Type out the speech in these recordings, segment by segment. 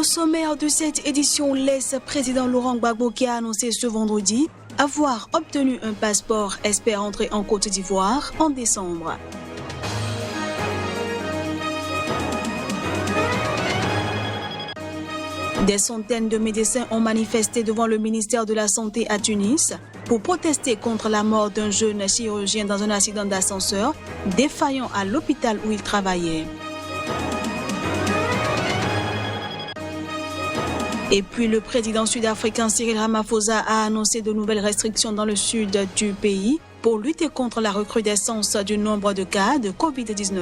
Au sommaire de cette édition, l'ex-président Laurent Gbagbo qui a annoncé ce vendredi avoir obtenu un passeport espère entrer en Côte d'Ivoire en décembre. Des centaines de médecins ont manifesté devant le ministère de la Santé à Tunis pour protester contre la mort d'un jeune chirurgien dans un accident d'ascenseur défaillant à l'hôpital où il travaillait. Et puis le président sud-africain Cyril Ramaphosa a annoncé de nouvelles restrictions dans le sud du pays pour lutter contre la recrudescence du nombre de cas de Covid-19.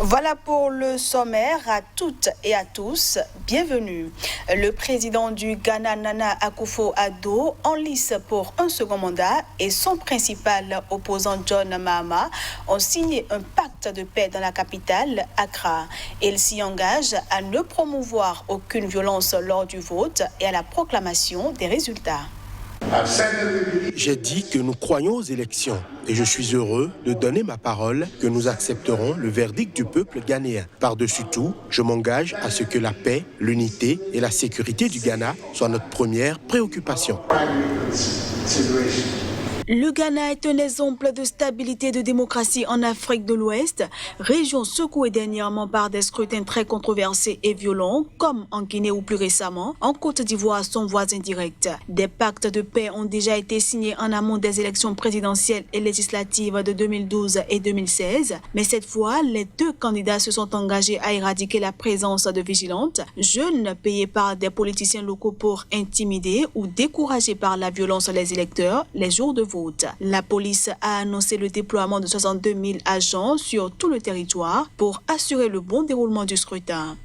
Voilà pour le sommaire. À toutes et à tous, bienvenue. Le président du Ghana, Nana Akufo-Addo, en lice pour un second mandat, et son principal opposant, John Mahama, ont signé un pacte de paix dans la capitale, Accra. Ils s'y engagent à ne promouvoir aucune violence lors du vote et à la proclamation des résultats. J'ai dit que nous croyons aux élections et je suis heureux de donner ma parole que nous accepterons le verdict du peuple ghanéen. Par-dessus tout, je m'engage à ce que la paix, l'unité et la sécurité du Ghana soient notre première préoccupation. Le Ghana est un exemple de stabilité et de démocratie en Afrique de l'Ouest, région secouée dernièrement par des scrutins très controversés et violents, comme en Guinée ou plus récemment, en Côte d'Ivoire, son voisin direct. Des pactes de paix ont déjà été signés en amont des élections présidentielles et législatives de 2012 et 2016, mais cette fois, les deux candidats se sont engagés à éradiquer la présence de vigilantes, jeunes payés par des politiciens locaux pour intimider ou décourager par la violence les électeurs les jours de vote. La police a annoncé le déploiement de 62 000 agents sur tout le territoire pour assurer le bon déroulement du scrutin.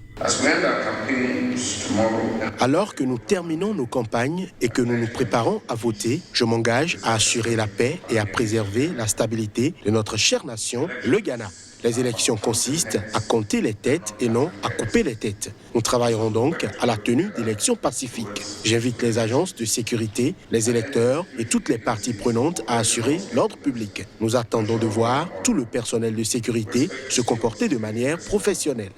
Alors que nous terminons nos campagnes et que nous nous préparons à voter, je m'engage à assurer la paix et à préserver la stabilité de notre chère nation, le Ghana. Les élections consistent à compter les têtes et non à couper les têtes. Nous travaillerons donc à la tenue d'élections pacifiques. J'invite les agences de sécurité, les électeurs et toutes les parties prenantes à assurer l'ordre public. Nous attendons de voir tout le personnel de sécurité se comporter de manière professionnelle.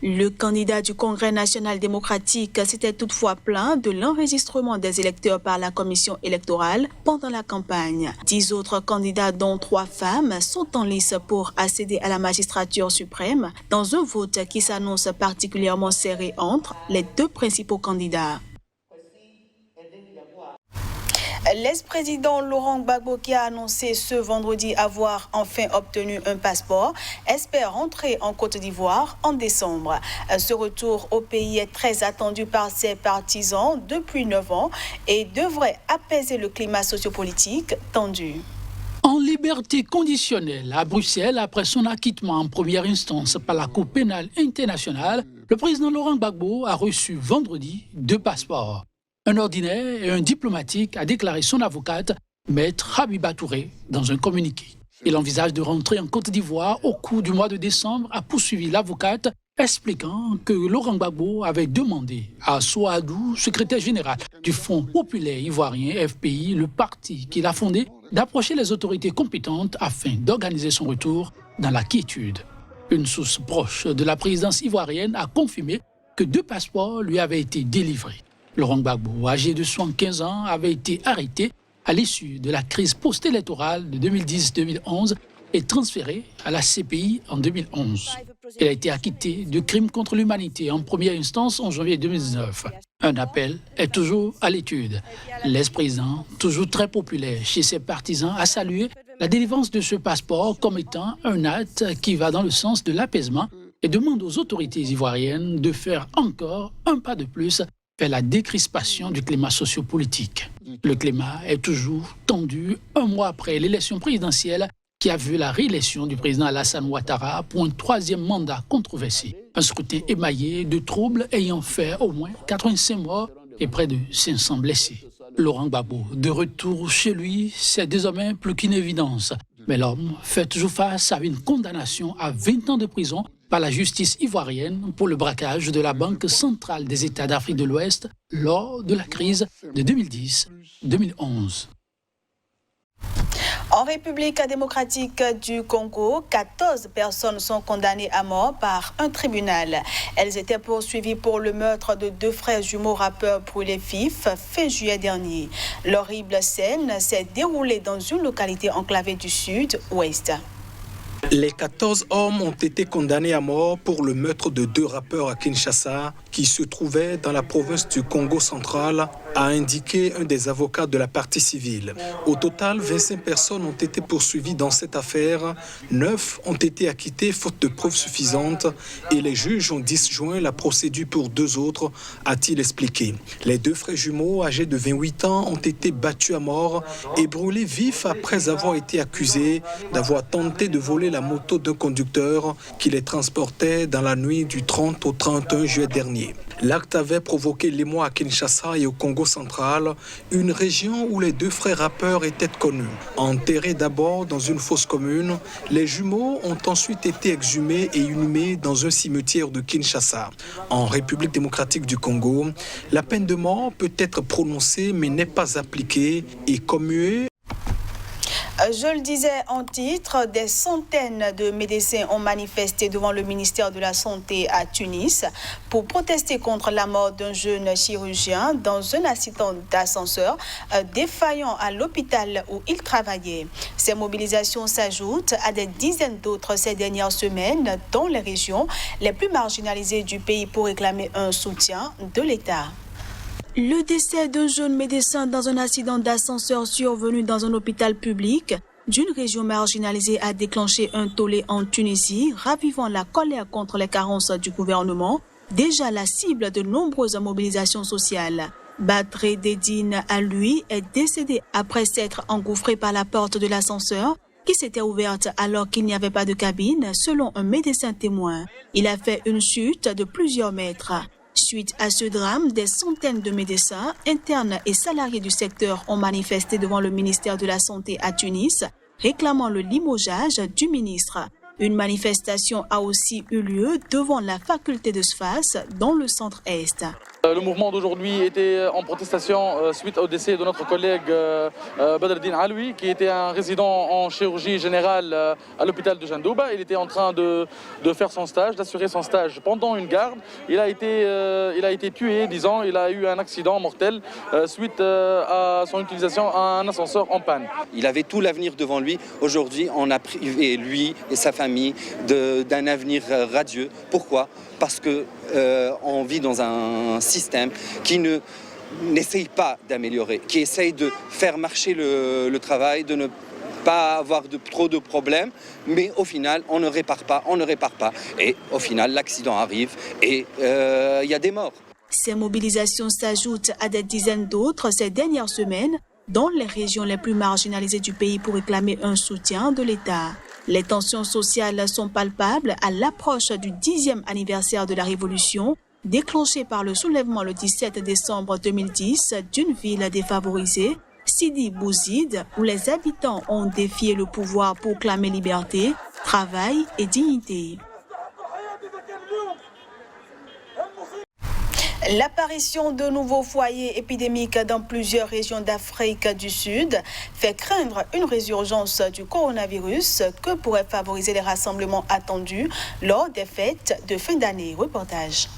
Le candidat du Congrès national démocratique s'était toutefois plaint de l'enregistrement des électeurs par la commission électorale pendant la campagne. 10 autres candidats, dont 3 femmes, sont en lice pour accéder à la magistrature suprême dans un vote qui s'annonce particulièrement serré entre les deux principaux candidats. L'ex-président Laurent Gbagbo, qui a annoncé ce vendredi avoir enfin obtenu un passeport, espère rentrer en Côte d'Ivoire en décembre. Ce retour au pays est très attendu par ses partisans depuis 9 ans et devrait apaiser le climat sociopolitique tendu. En liberté conditionnelle à Bruxelles, après son acquittement en première instance par la Cour pénale internationale, le président Laurent Gbagbo a reçu vendredi 2 passeports. Un ordinaire et un diplomatique, a déclaré son avocate, Maître Habiba Touré, dans un communiqué. Il envisage de rentrer en Côte d'Ivoire au cours du mois de décembre, a poursuivi l'avocate, expliquant que Laurent Gbagbo avait demandé à Souadou, secrétaire général du Front populaire ivoirien, FPI, le parti qu'il a fondé, d'approcher les autorités compétentes afin d'organiser son retour dans la quiétude. Une source proche de la présidence ivoirienne a confirmé que 2 passeports lui avaient été délivrés. Laurent Gbagbo, âgé de 75 ans, avait été arrêté à l'issue de la crise post-électorale de 2010-2011 et transféré à la CPI en 2011. Il a été acquitté de crimes contre l'humanité en première instance en janvier 2019. Un appel est toujours à l'étude. L'ex-président, toujours très populaire chez ses partisans, a salué la délivrance de ce passeport comme étant un acte qui va dans le sens de l'apaisement et demande aux autorités ivoiriennes de faire encore un pas de plus vers la décrispation du climat sociopolitique. Le climat est toujours tendu 1 mois après l'élection présidentielle qui a vu la réélection du président Alassane Ouattara pour un 3e mandat controversé. Un scrutin émaillé de troubles ayant fait au moins 85 morts et près de 500 blessés. Laurent Gbagbo, de retour chez lui, c'est désormais plus qu'une évidence. Mais l'homme fait toujours face à une condamnation à 20 ans de prison par la justice ivoirienne pour le braquage de la Banque centrale des États d'Afrique de l'Ouest lors de la crise de 2010-2011. En République démocratique du Congo, 14 personnes sont condamnées à mort par un tribunal. Elles étaient poursuivies pour le meurtre de 2 frères jumeaux rappeurs brûlés vifs fin juillet dernier. L'horrible scène s'est déroulée dans une localité enclavée du sud-ouest. Les 14 hommes ont été condamnés à mort pour le meurtre de 2 rappeurs à Kinshasa qui se trouvaient dans la province du Congo central, a indiqué un des avocats de la partie civile. Au total, 25 personnes ont été poursuivies dans cette affaire, 9 ont été acquittées faute de preuves suffisantes et les juges ont disjoint la procédure pour 2 autres, a-t-il expliqué. Les 2 frères jumeaux âgés de 28 ans ont été battus à mort et brûlés vifs après avoir été accusés d'avoir tenté de voler la moto d'un conducteur qui les transportait dans la nuit du 30 au 31 juillet dernier. L'acte avait provoqué l'émoi à Kinshasa et au Congo central, une région où les 2 frères rappeurs étaient connus. Enterrés d'abord dans une fosse commune, les jumeaux ont ensuite été exhumés et inhumés dans un cimetière de Kinshasa. En République démocratique du Congo, la peine de mort peut être prononcée mais n'est pas appliquée et commuée. Je le disais en titre, des centaines de médecins ont manifesté devant le ministère de la Santé à Tunis pour protester contre la mort d'un jeune chirurgien dans un accident d'ascenseur défaillant à l'hôpital où il travaillait. Ces mobilisations s'ajoutent à des dizaines d'autres ces dernières semaines dans les régions les plus marginalisées du pays pour réclamer un soutien de l'État. Le décès d'un jeune médecin dans un accident d'ascenseur survenu dans un hôpital public d'une région marginalisée a déclenché un tollé en Tunisie, ravivant la colère contre les carences du gouvernement, déjà la cible de nombreuses mobilisations sociales. Badre Dedine, à lui, est décédé après s'être engouffré par la porte de l'ascenseur qui s'était ouverte alors qu'il n'y avait pas de cabine, selon un médecin témoin. Il a fait une chute de plusieurs mètres. Suite à ce drame, des centaines de médecins, internes et salariés du secteur ont manifesté devant le ministère de la Santé à Tunis, réclamant le limogeage du ministre. Une manifestation a aussi eu lieu devant la faculté de Sfax dans le centre-est. Le mouvement d'aujourd'hui était en protestation suite au décès de notre collègue Badreddine Aloui, qui était un résident en chirurgie générale à l'hôpital de Jandouba. Il était en train de faire son stage, d'assurer son stage pendant une garde. Il a été tué, disons, il a eu un accident mortel suite à son utilisation à un ascenseur en panne. Il avait tout l'avenir devant lui. Aujourd'hui, on a privé lui et sa famille d'un avenir radieux. Pourquoi ? Parce qu'on vit dans un système qui n'essaye pas d'améliorer, qui essaye de faire marcher le travail, de ne pas avoir trop de problèmes, mais au final, on ne répare pas. Et au final, l'accident arrive et il y a des morts. Ces mobilisations s'ajoutent à des dizaines d'autres ces dernières semaines dans les régions les plus marginalisées du pays pour réclamer un soutien de l'État. Les tensions sociales sont palpables à l'approche du 10e anniversaire de la Révolution, déclenchée par le soulèvement le 17 décembre 2010 d'une ville défavorisée, Sidi Bouzid, où les habitants ont défié le pouvoir pour clamer liberté, travail et dignité. L'apparition de nouveaux foyers épidémiques dans plusieurs régions d'Afrique du Sud fait craindre une résurgence du coronavirus que pourrait favoriser les rassemblements attendus lors des fêtes de fin d'année. Reportage.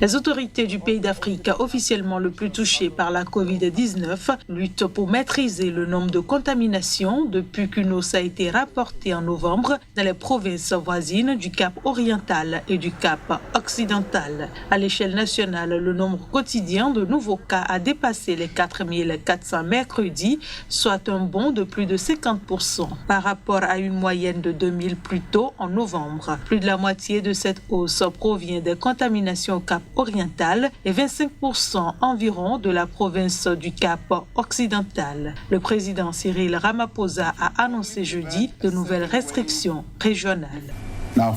Les autorités du pays d'Afrique officiellement le plus touché par la Covid-19 luttent pour maîtriser le nombre de contaminations depuis qu'une hausse a été rapportée en novembre dans les provinces voisines du Cap oriental et du Cap occidental. À l'échelle nationale, le nombre quotidien de nouveaux cas a dépassé les 4400 mercredi, soit un bond de plus de 50% par rapport à une moyenne de 2000 plus tôt en novembre. Plus de la moitié de cette hausse provient des contaminations au Cap oriental et 25% environ de la province du Cap occidental. Le président Cyril Ramaphosa a annoncé jeudi de nouvelles restrictions régionales. En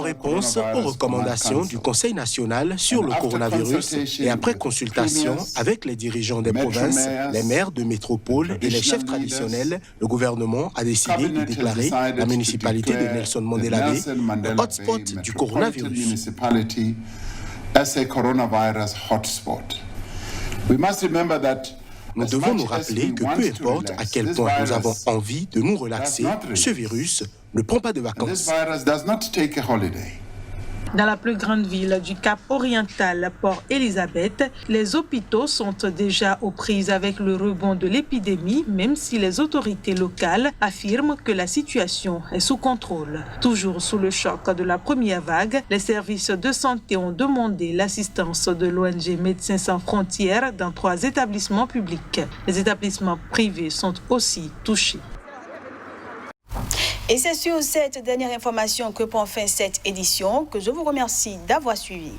réponse aux recommandations du Conseil national sur le coronavirus et après consultation avec les dirigeants des provinces, les maires de métropole et les chefs traditionnels, le gouvernement a décidé de déclarer la municipalité de Nelson Mandela Bay le hotspot du coronavirus. As a coronavirus hotspot. We must remember that Nous devons nous rappeler que peu importe à quel point nous avons envie de nous relaxer, ce virus ne prend pas de vacances. Dans la plus grande ville du Cap oriental, Port Elizabeth, les hôpitaux sont déjà aux prises avec le rebond de l'épidémie, même si les autorités locales affirment que la situation est sous contrôle. Toujours sous le choc de la première vague, les services de santé ont demandé l'assistance de l'ONG Médecins sans frontières dans 3 établissements publics. Les établissements privés sont aussi touchés. Et c'est sur cette dernière information que prend fin cette édition que je vous remercie d'avoir suivi.